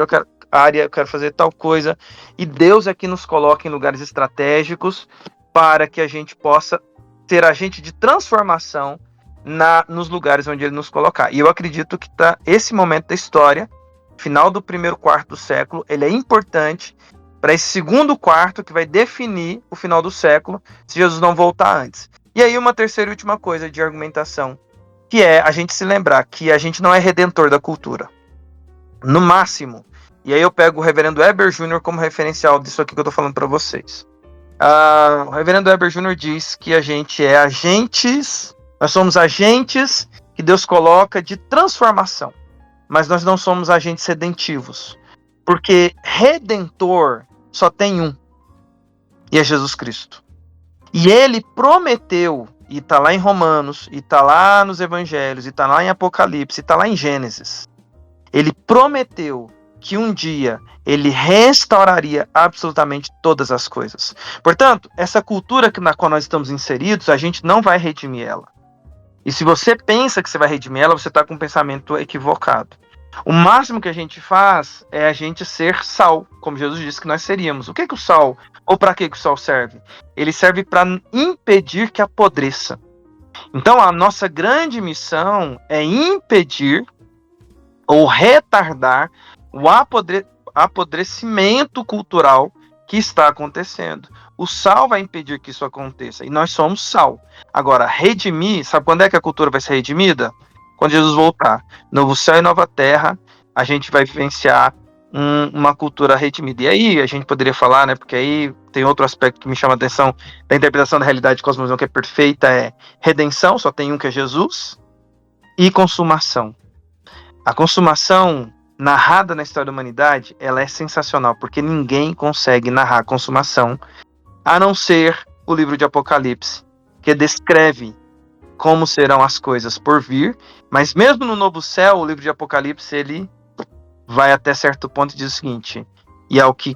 área, eu quero fazer tal coisa. E Deus é que nos coloca em lugares estratégicos para que a gente possa ser agente de transformação nos lugares onde Ele nos colocar. E eu acredito que esse momento da história, final do primeiro quarto do século, ele é importante para esse segundo quarto que vai definir o final do século, se Jesus não voltar antes. E aí uma terceira e última coisa de argumentação, que é a gente se lembrar que a gente não é redentor da cultura. No máximo, e aí eu pego o reverendo Heber Jr. como referencial disso aqui que eu estou falando para vocês. O reverendo Heber Jr. diz que a gente é agentes, nós somos agentes que Deus coloca de transformação, mas nós não somos agentes redentivos, porque redentor só tem um, e é Jesus Cristo. E Ele prometeu, e está lá em Romanos, e está lá nos Evangelhos, e está lá em Apocalipse, e está lá em Gênesis, Ele prometeu que um dia Ele restauraria absolutamente todas as coisas. Portanto, essa cultura na qual nós estamos inseridos, a gente não vai redimir ela. E se você pensa que você vai redimir ela, você está com um pensamento equivocado. O máximo que a gente faz é a gente ser sal, como Jesus disse que nós seríamos. O que o sal, ou para que o sal serve? Ele serve para impedir que apodreça. Então, a nossa grande missão é impedir ou retardar o apodrecimento cultural que está acontecendo. O sal vai impedir que isso aconteça, e nós somos sal. Agora, redimir, sabe quando é que a cultura vai ser redimida? Quando Jesus voltar. Novo céu e nova terra, a gente vai vivenciar uma cultura redimida. E aí, a gente poderia falar, né, porque aí tem outro aspecto que me chama a atenção da interpretação da realidade de cosmovisão que é perfeita, é redenção, só tem um que é Jesus, e consumação. A consumação narrada na história da humanidade, ela é sensacional, porque ninguém consegue narrar a consumação, a não ser o livro de Apocalipse, que descreve como serão as coisas por vir, mas mesmo no novo céu, o livro de Apocalipse, ele vai até certo ponto e diz o seguinte: e é o que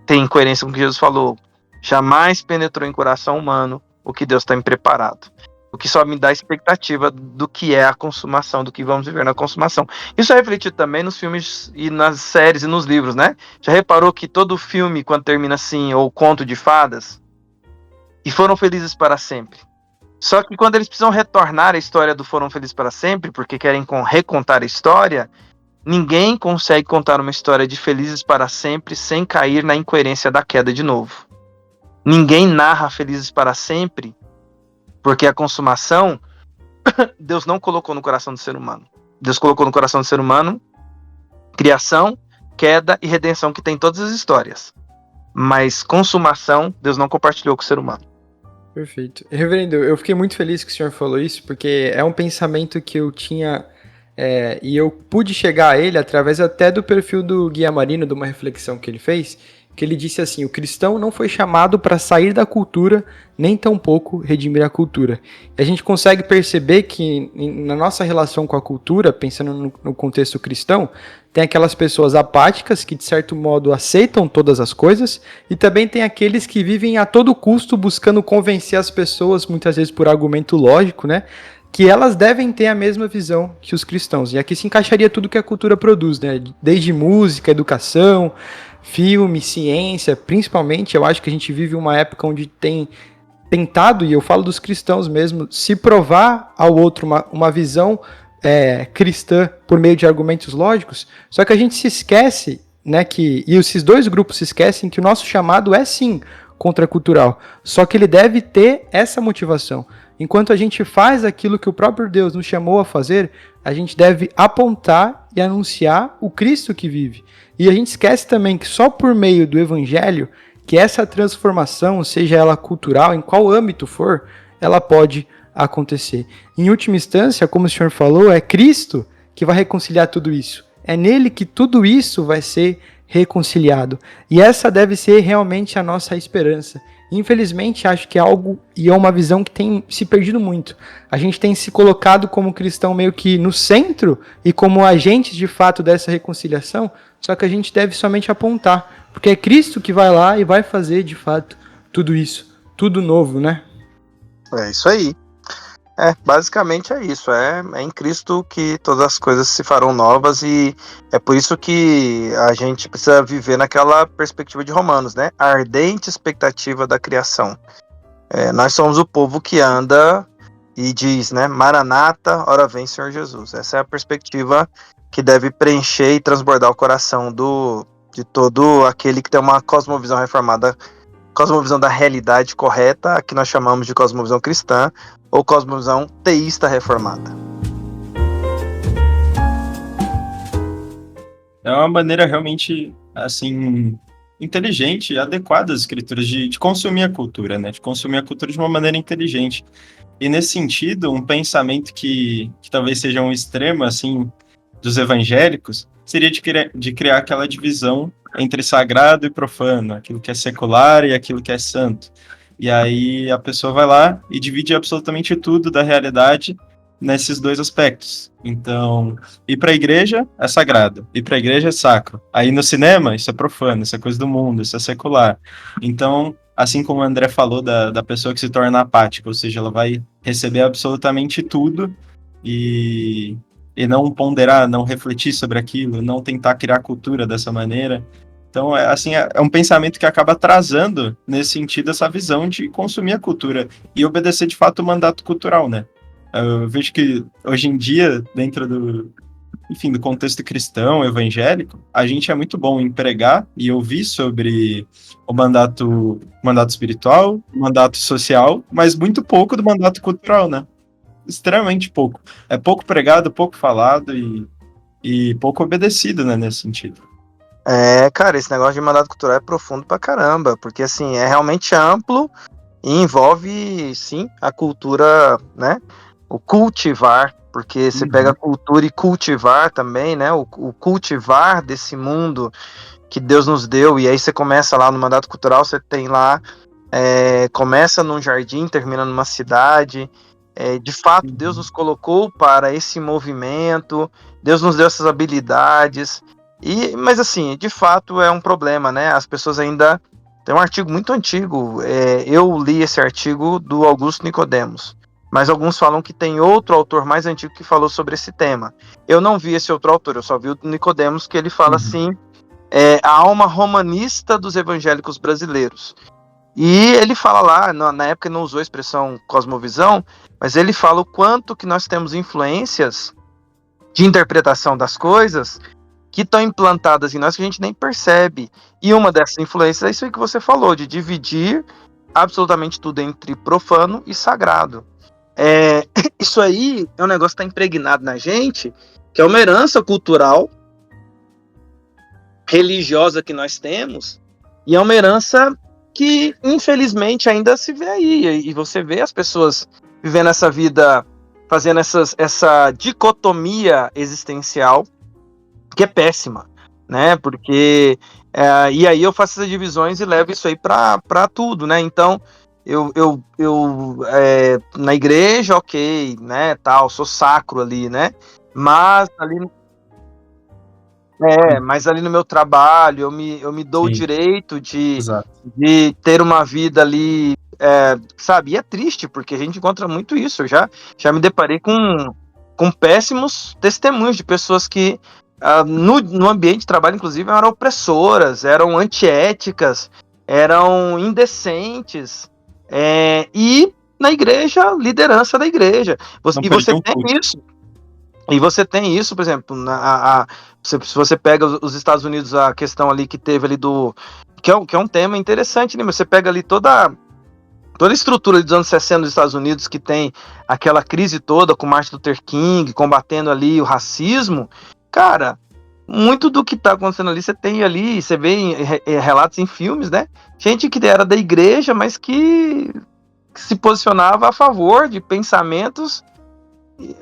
tem coerência com o que Jesus falou. Jamais penetrou em coração humano o que Deus tem preparado. O que só me dá expectativa do que é a consumação, do que vamos viver na consumação. Isso é refletido também nos filmes e nas séries e nos livros, né? Já reparou que todo filme, quando termina assim, ou conto de fadas, e foram felizes para sempre. Só que quando eles precisam retornar à história do Foram Felizes para Sempre, porque querem recontar a história, ninguém consegue contar uma história de Felizes para Sempre sem cair na incoerência da queda de novo. Ninguém narra Felizes para Sempre, porque a consumação, Deus não colocou no coração do ser humano. Deus colocou no coração do ser humano criação, queda e redenção, que tem todas as histórias. Mas consumação, Deus não compartilhou com o ser humano. Perfeito. Reverendo, eu fiquei muito feliz que o senhor falou isso, porque é um pensamento que eu tinha, e eu pude chegar a ele através até do perfil do Guia Marino, de uma reflexão que ele fez, que ele disse assim: o cristão não foi chamado para sair da cultura, nem tampouco redimir a cultura. E a gente consegue perceber que na nossa relação com a cultura, pensando no contexto cristão, tem aquelas pessoas apáticas que de certo modo aceitam todas as coisas, e também tem aqueles que vivem a todo custo buscando convencer as pessoas, muitas vezes por argumento lógico, né, que elas devem ter a mesma visão que os cristãos. E aqui se encaixaria tudo que a cultura produz, né, desde música, educação, filme, ciência, principalmente. Eu acho que a gente vive uma época onde tem tentado, e eu falo dos cristãos mesmo, se provar ao outro uma visão cristã por meio de argumentos lógicos, só que a gente se esquece, né, e esses dois grupos se esquecem que o nosso chamado é sim contracultural, só que ele deve ter essa motivação. Enquanto a gente faz aquilo que o próprio Deus nos chamou a fazer, a gente deve apontar e anunciar o Cristo que vive. E a gente esquece também que só por meio do Evangelho, que essa transformação, seja ela cultural, em qual âmbito for, ela pode acontecer. Em última instância, como o senhor falou, é Cristo que vai reconciliar tudo isso. É nele que tudo isso vai ser reconciliado. E essa deve ser realmente a nossa esperança. Infelizmente, acho que é algo e é uma visão que tem se perdido muito. A gente tem se colocado como cristão meio que no centro e como agentes de fato dessa reconciliação, só que a gente deve somente apontar, porque é Cristo que vai lá e vai fazer de fato tudo isso, tudo novo, né? É isso aí. Basicamente é isso. É em Cristo que todas as coisas se farão novas, e é por isso que a gente precisa viver naquela perspectiva de Romanos, né? A ardente expectativa da criação. Nós somos o povo que anda e diz, né? Maranata, ora vem Senhor Jesus. Essa é a perspectiva que deve preencher e transbordar o coração de todo aquele que tem uma cosmovisão reformada, cosmovisão da realidade correta, que nós chamamos de cosmovisão cristã, ou cosmovisão teísta reformada. É uma maneira realmente, assim, inteligente e adequada às escrituras de consumir a cultura, né? De consumir a cultura de uma maneira inteligente. E nesse sentido, um pensamento que talvez seja um extremo, assim, dos evangélicos, seria de criar aquela divisão entre sagrado e profano, aquilo que é secular e aquilo que é santo. E aí a pessoa vai lá e divide absolutamente tudo da realidade nesses dois aspectos. Então, ir para a igreja é sagrado, ir para a igreja é sacro. Aí no cinema, isso é profano, isso é coisa do mundo, isso é secular. Então, assim como o André falou da pessoa que se torna apática, ou seja, ela vai receber absolutamente tudo e não ponderar, não refletir sobre aquilo, não tentar criar cultura dessa maneira. Então, é um pensamento que acaba atrasando, nesse sentido, essa visão de consumir a cultura e obedecer, de fato, o mandato cultural, né? Eu vejo que, hoje em dia, dentro do contexto cristão, evangélico, a gente é muito bom em pregar e ouvir sobre o mandato espiritual, o mandato social, mas muito pouco do mandato cultural, né? Extremamente pouco. É pouco pregado, pouco falado e pouco obedecido, né, nesse sentido. Cara, esse negócio de mandato cultural é profundo pra caramba, porque assim, é realmente amplo e envolve, sim, a cultura, né? O cultivar, porque você pega a cultura e cultivar também, né? O cultivar desse mundo que Deus nos deu, e aí você começa lá no mandato cultural, você tem lá, começa num jardim, termina numa cidade. De fato, Deus nos colocou para esse movimento, Deus nos deu essas habilidades. Mas assim, de fato é um problema, né? As pessoas ainda... Tem um artigo muito antigo, eu li esse artigo do Augusto Nicodemos, mas alguns falam que tem outro autor mais antigo que falou sobre esse tema. Eu não vi esse outro autor, eu só vi o Nicodemos, que ele fala assim, a alma romanista dos evangélicos brasileiros. E ele fala lá, na época ele não usou a expressão cosmovisão, mas ele fala o quanto que nós temos influências de interpretação das coisas que estão implantadas em nós que a gente nem percebe. E uma dessas influências é isso aí que você falou, de dividir absolutamente tudo entre profano e sagrado. Isso aí é um negócio que está impregnado na gente, que é uma herança cultural, religiosa que nós temos, e é uma herança que, infelizmente, ainda se vê aí. E você vê as pessoas vivendo essa vida, fazendo essa dicotomia existencial, que é péssima, né? Porque e aí eu faço essas divisões e levo isso aí para tudo, né? Então eu na igreja, ok, né? Tal, sou sacro ali, né? Mas ali no meu trabalho eu me dou o direito de ter uma vida ali, sabe? E é triste porque a gente encontra muito isso. Eu já me deparei com péssimos testemunhos de pessoas que no ambiente de trabalho, inclusive, eram opressoras, eram antiéticas, eram indecentes, e na igreja, liderança da igreja. E você tem isso, por exemplo, se você pega os Estados Unidos, a questão ali que teve ali que é um tema interessante, né? Você pega ali toda a estrutura dos anos 60 dos Estados Unidos, que tem aquela crise toda com Martin Luther King, combatendo ali o racismo, cara, muito do que tá acontecendo ali, você vê em relatos em filmes, né? Gente que era da igreja, mas que se posicionava a favor de pensamentos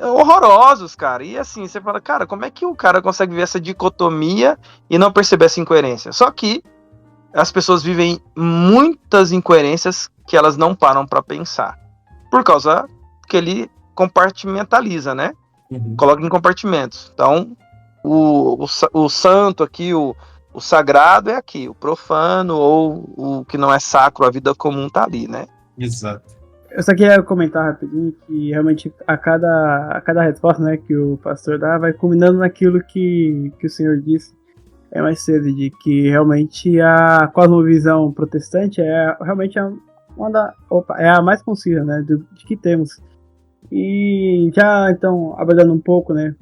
horrorosos, cara. E assim, você fala, cara, como é que o cara consegue ver essa dicotomia e não perceber essa incoerência? Só que as pessoas vivem muitas incoerências que elas não param para pensar, por causa que ele compartimentaliza, né? Coloca em compartimentos. Então, o santo aqui, o sagrado é aqui, o profano ou o que não é sacro, a vida comum tá ali, né? Exato. Eu só queria comentar rapidinho que realmente a cada resposta, né, que o pastor dá vai culminando naquilo que o senhor disse mais cedo, de que realmente a cosmovisão protestante realmente é a mais concisa, né, de que temos. E já, então, abordando um pouco, né,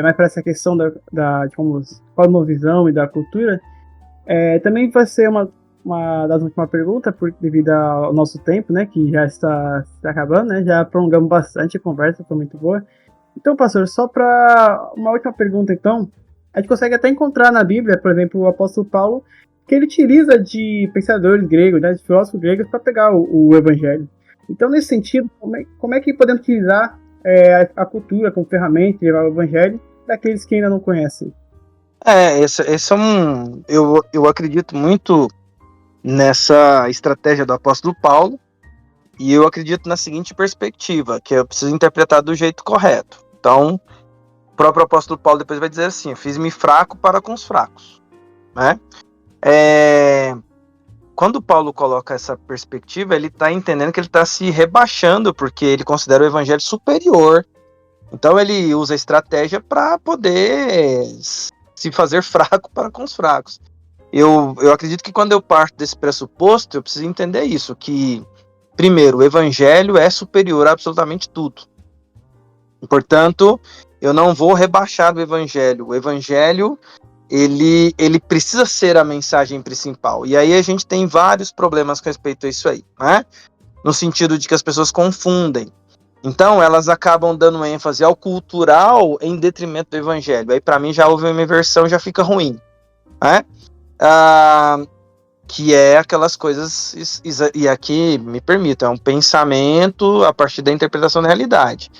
mais para essa questão de cosmovisão e da cultura, também vai ser uma das últimas perguntas, devido ao nosso tempo, né, que já está acabando, né, já prolongamos bastante a conversa, foi muito boa. Então, pastor, só para uma última pergunta, então, a gente consegue até encontrar na Bíblia, por exemplo, o apóstolo Paulo, que ele utiliza de pensadores gregos, né, de filósofos gregos, para pegar o evangelho. Então, nesse sentido, como é que podemos utilizar a cultura como ferramenta de levar o evangelho daqueles que ainda não conhecem? Esse é eu acredito muito nessa estratégia do apóstolo Paulo, e eu acredito na seguinte perspectiva, que eu preciso interpretar do jeito correto. Então, o próprio apóstolo Paulo depois vai dizer assim: fiz-me fraco para com os fracos, né? Quando Paulo coloca essa perspectiva, ele está entendendo que ele está se rebaixando, porque ele considera o evangelho superior. Então ele usa a estratégia para poder se fazer fraco para com os fracos. Eu acredito que quando eu parto desse pressuposto, eu preciso entender isso, que, primeiro, o evangelho é superior a absolutamente tudo. Portanto, eu não vou rebaixar o evangelho. O evangelho, ele precisa ser a mensagem principal. E aí a gente tem vários problemas com respeito a isso aí, né? No sentido de que as pessoas confundem. Então, elas acabam dando ênfase ao cultural em detrimento do evangelho. Aí, para mim, já houve uma inversão, já fica ruim, né? Que é aquelas coisas, e aqui me permita, é um pensamento a partir da interpretação da realidade.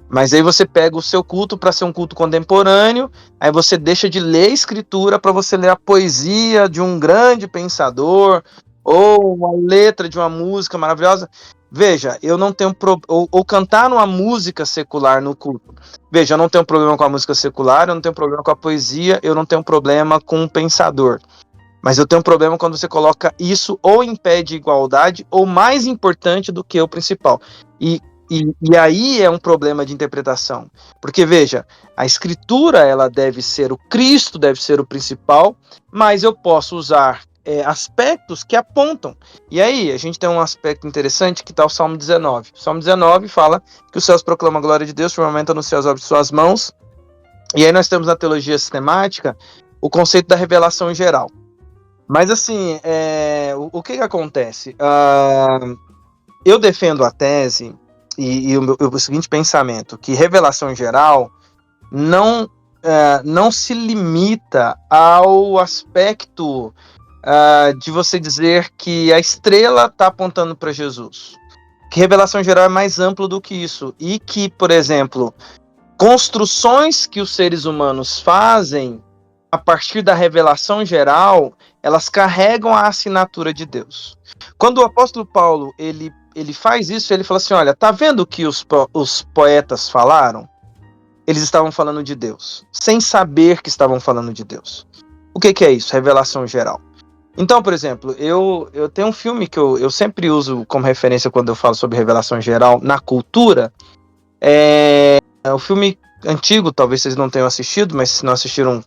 Mas aí você pega o seu culto para ser um culto contemporâneo, aí você deixa de ler a escritura para você ler a poesia de um grande pensador, ou uma letra de uma música maravilhosa. Veja, eu não tenho ou cantar numa música secular no culto. Veja, eu não tenho problema com a música secular, eu não tenho problema com a poesia, eu não tenho problema com o pensador. Mas eu tenho um problema quando você coloca isso ou em pé de igualdade, ou mais importante do que o principal. E aí é um problema de interpretação. Porque, veja, a escritura, ela deve ser o Cristo, deve ser o principal, mas eu posso usar aspectos que apontam. E aí, a gente tem um aspecto interessante que está o Salmo 19. O Salmo 19 fala que os céus proclamam a glória de Deus, firmamento nos céus abre suas mãos. E aí nós temos na teologia sistemática o conceito da revelação geral. Mas assim, o que acontece? Eu defendo a tese e o seguinte pensamento, que revelação geral não se limita ao aspecto de você dizer que a estrela está apontando para Jesus. Que revelação geral é mais amplo do que isso. E que, por exemplo, construções que os seres humanos fazem a partir da revelação geral, elas carregam a assinatura de Deus. Quando o apóstolo Paulo ele faz isso, ele fala assim, olha, tá vendo o que os poetas falaram? Eles estavam falando de Deus, sem saber que estavam falando de Deus. O que é isso? Revelação geral. Então, por exemplo, eu tenho um filme que eu sempre uso como referência quando eu falo sobre revelação geral na cultura. É um filme antigo, talvez vocês não tenham assistido, mas se não assistiram,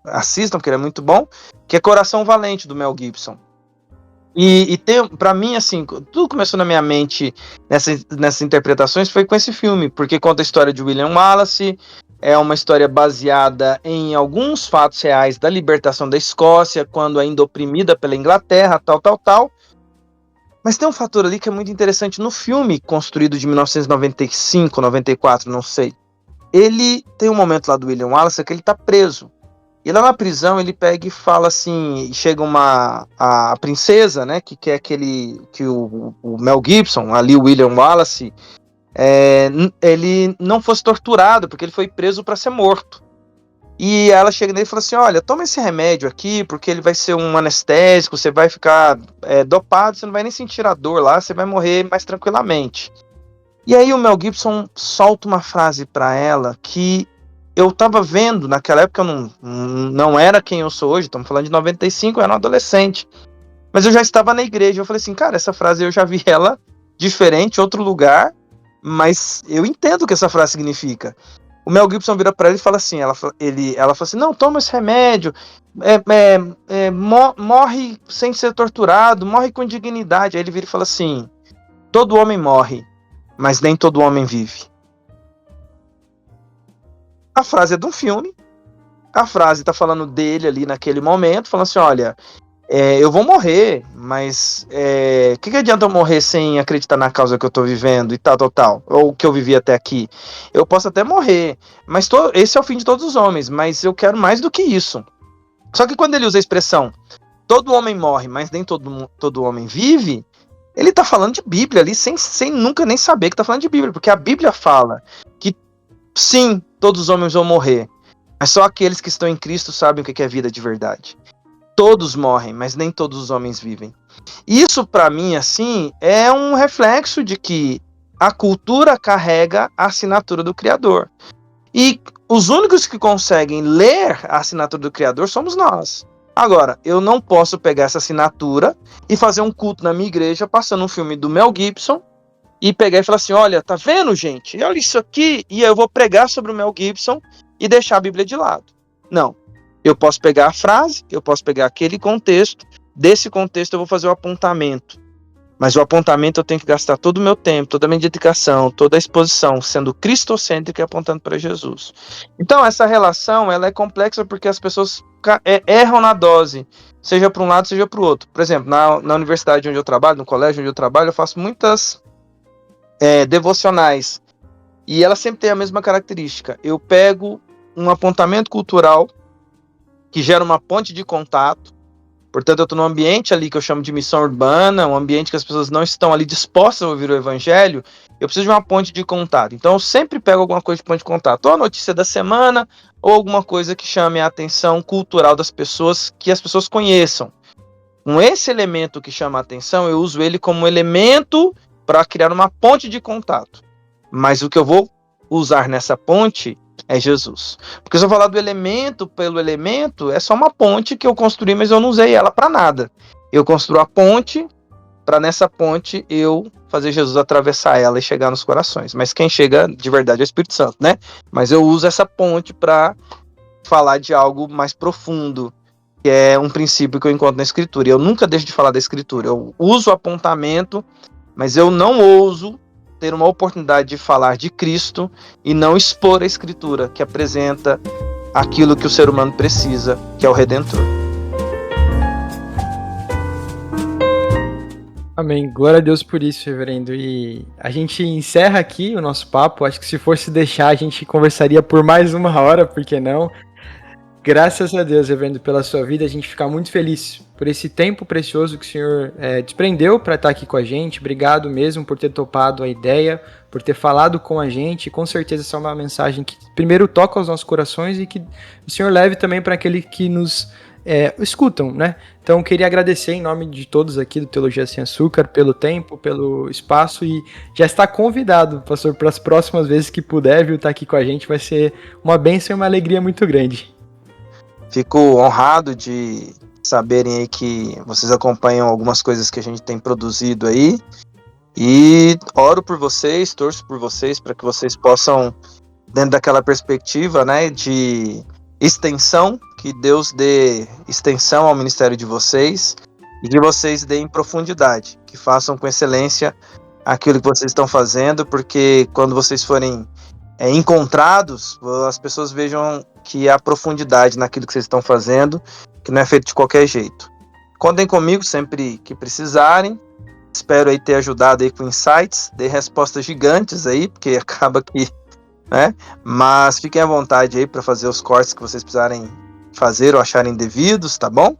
assistam, porque ele é muito bom, que é Coração Valente, do Mel Gibson. E tem, pra mim, assim, tudo começou na minha mente nessas interpretações foi com esse filme, porque conta a história de William Wallace, é uma história baseada em alguns fatos reais da libertação da Escócia, quando ainda oprimida pela Inglaterra, tal. Mas tem um fator ali que é muito interessante no filme, construído de 1995, 94, não sei. Ele tem um momento lá do William Wallace que ele tá preso. E lá na prisão ele pega e fala assim, chega a princesa, né, que quer que o Mel Gibson, ali o William Wallace, ele não fosse torturado, porque ele foi preso para ser morto. E ela chega nele e fala assim, olha, toma esse remédio aqui, porque ele vai ser um anestésico, você vai ficar dopado, você não vai nem sentir a dor lá, você vai morrer mais tranquilamente. E aí o Mel Gibson solta uma frase para ela que eu tava vendo, naquela época eu não era quem eu sou hoje, estamos falando de 95, eu era um adolescente. Mas eu já estava na igreja, eu falei assim, cara, essa frase eu já vi ela diferente, outro lugar, mas eu entendo o que essa frase significa. O Mel Gibson vira para ele e fala assim, ela fala assim, não, toma esse remédio, morre sem ser torturado, morre com dignidade. Aí ele vira e fala assim, todo homem morre, mas nem todo homem vive. A frase é de um filme, a frase está falando dele ali naquele momento, falando assim, olha, eu vou morrer, mas que adianta eu morrer sem acreditar na causa que eu estou vivendo e tal, ou que eu vivi até aqui? Eu posso até morrer, mas esse é o fim de todos os homens, mas eu quero mais do que isso. Só que quando ele usa a expressão, todo homem morre, mas nem todo homem vive, ele está falando de Bíblia ali, sem nunca nem saber que está falando de Bíblia, porque a Bíblia fala que sim, todos os homens vão morrer, mas só aqueles que estão em Cristo sabem o que é vida de verdade. Todos morrem, mas nem todos os homens vivem. Isso, para mim, assim, é um reflexo de que a cultura carrega a assinatura do Criador. E os únicos que conseguem ler a assinatura do Criador somos nós. Agora, eu não posso pegar essa assinatura e fazer um culto na minha igreja passando um filme do Mel Gibson e pegar e falar assim, olha, tá vendo, gente? Olha isso aqui. E eu vou pregar sobre o Mel Gibson e deixar a Bíblia de lado. Não. Eu posso pegar a frase, eu posso pegar aquele contexto, desse contexto eu vou fazer o apontamento. Mas o apontamento eu tenho que gastar todo o meu tempo, toda a minha dedicação, toda a exposição, sendo cristocêntrica e apontando para Jesus. Então essa relação ela é complexa porque as pessoas erram na dose, seja para um lado, seja para o outro. Por exemplo, na universidade onde eu trabalho, no colégio onde eu trabalho, eu faço muitas devocionais. E ela sempre tem a mesma característica. Eu pego um apontamento cultural que gera uma ponte de contato. Portanto, eu estou num ambiente ali que eu chamo de missão urbana, um ambiente que as pessoas não estão ali dispostas a ouvir o evangelho, eu preciso de uma ponte de contato. Então, eu sempre pego alguma coisa de ponte de contato, ou a notícia da semana, ou alguma coisa que chame a atenção cultural das pessoas, que as pessoas conheçam. com esse elemento que chama a atenção, eu uso ele como elemento para criar uma ponte de contato. Mas o que eu vou usar nessa ponte é Jesus. Porque se eu falar do elemento pelo elemento, é só uma ponte que eu construí, mas eu não usei ela para nada. Eu construo a ponte para nessa ponte eu fazer Jesus atravessar ela e chegar nos corações. Mas quem chega de verdade é o Espírito Santo, né? Mas eu uso essa ponte para falar de algo mais profundo, que é um princípio que eu encontro na Escritura. E eu nunca deixo de falar da Escritura. Eu uso o apontamento, mas eu não ouso ter uma oportunidade de falar de Cristo e não expor a Escritura, que apresenta aquilo que o ser humano precisa, que é o Redentor. Amém. Glória a Deus por isso, reverendo. E a gente encerra aqui o nosso papo. Acho que se fosse deixar, a gente conversaria por mais 1 hora, por que não? Graças a Deus, reverendo, pela sua vida. A gente fica muito feliz por esse tempo precioso que o senhor desprendeu para estar aqui com a gente. Obrigado mesmo por ter topado a ideia, por ter falado com a gente. Com certeza essa é uma mensagem que primeiro toca aos nossos corações e que o senhor leve também para aqueles que nos escutam, né? Então queria agradecer em nome de todos aqui do Teologia Sem Açúcar pelo tempo, pelo espaço, e já está convidado, pastor, para as próximas vezes que puder, viu, estar aqui com a gente. Vai ser uma bênção e uma alegria muito grande. Fico honrado de saberem aí que vocês acompanham algumas coisas que a gente tem produzido aí, e oro por vocês, torço por vocês, para que vocês possam, dentro daquela perspectiva, né, de extensão, que Deus dê extensão ao ministério de vocês e que vocês deem profundidade, que façam com excelência aquilo que vocês estão fazendo, porque quando vocês forem encontrados, as pessoas vejam que há profundidade naquilo que vocês estão fazendo, que não é feito de qualquer jeito. Contem comigo sempre que precisarem. Espero aí ter ajudado aí com insights, dei respostas gigantes aí, porque acaba que, né? Mas fiquem à vontade aí para fazer os cortes que vocês precisarem fazer ou acharem devidos, tá bom?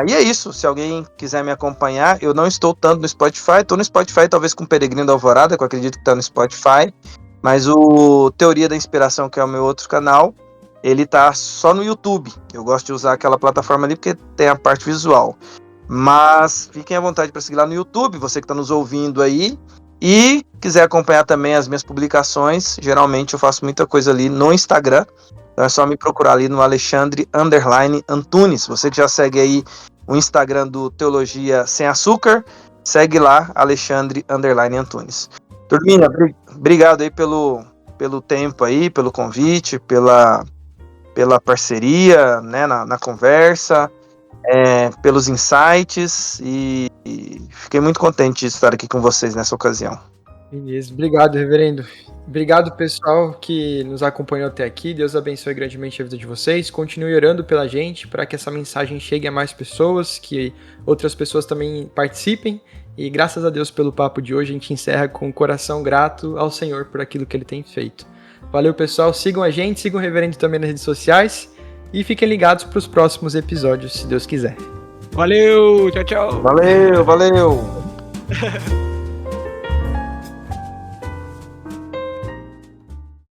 E é isso. Se alguém quiser me acompanhar, eu não estou tanto no Spotify, estou no Spotify talvez com o Peregrino da Alvorada, que eu acredito que está no Spotify, mas o Teoria da Inspiração, que é o meu outro canal, ele tá só no YouTube. Eu gosto de usar aquela plataforma ali porque tem a parte visual. Mas fiquem à vontade para seguir lá no YouTube, você que está nos ouvindo aí. E quiser acompanhar também as minhas publicações, geralmente eu faço muita coisa ali no Instagram. Então é só me procurar ali no Alexandre_Antunes. Você que já segue aí o Instagram do Teologia Sem Açúcar, segue lá, Alexandre_Antunes. Turminha, obrigado aí pelo tempo aí, pelo convite, pela parceria, né, na conversa, pelos insights, e fiquei muito contente de estar aqui com vocês nessa ocasião. Beleza, obrigado, reverendo. Obrigado, pessoal, que nos acompanhou até aqui. Deus abençoe grandemente a vida de vocês. Continue orando pela gente para que essa mensagem chegue a mais pessoas, que outras pessoas também participem. E graças a Deus pelo papo de hoje, a gente encerra com o coração grato ao Senhor por aquilo que Ele tem feito. Valeu, pessoal. Sigam a gente, sigam o reverendo também nas redes sociais e fiquem ligados para os próximos episódios, se Deus quiser. Valeu, tchau, tchau. Valeu.